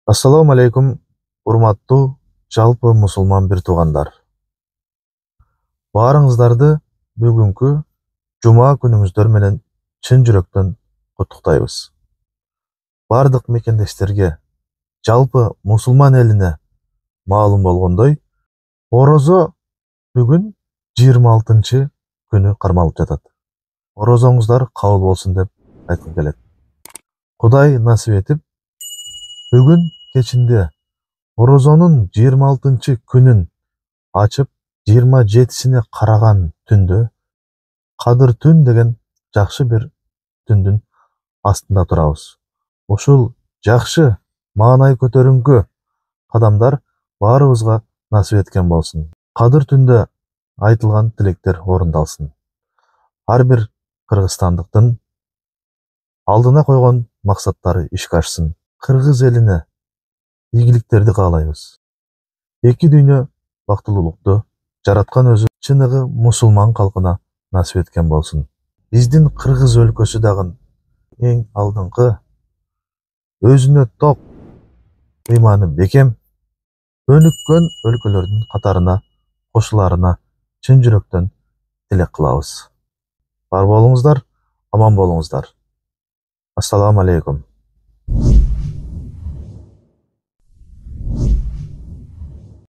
Ассаламу алейкум, урматтуу жалпы мусулман бир туугандар. Баарыңыздарды бүгүнкү жума күнүңүздөр менен чын жүрөктөн куттуктайбыз. Бардык мекендештерге, жалпы мусулман элине маалым болгондой, орозо бүгүн 26 күнү кармалып жатат. Орозоңуздар кабыл болсун деп айткым келет. Кудай насип этип, бүгүн кечинде орозонун 26 күнүн ачып 27-сине караган түндө Кадыр түн деген жакшы бир түндүн астында турабыз. Ушул жакшы маанай көтөрүңкү кадамдар баарыбызга насип эткен болсун. Кадыр түндө айтылган тилектер орундалсын. Ар бир кыргызстандыктын алдына койгон максаттары ишке ашсын. Кыргыз элине ийгиликтерди каалайбыз. Эки дүйнө бактылуулукту жараткан өзү чыныгы мусулман калкына насип эткен болсун. Биздин Кыргыз өлкөсү дагы эң алдыңкы өзүнө топ ыйманы бекем өнүккөн өлкөлөрдүн катарына кошуларына чын жүрөктөн тилек кылабыз. Бар болуңуздар, аман болуңуздар. Ассаламу алейкум.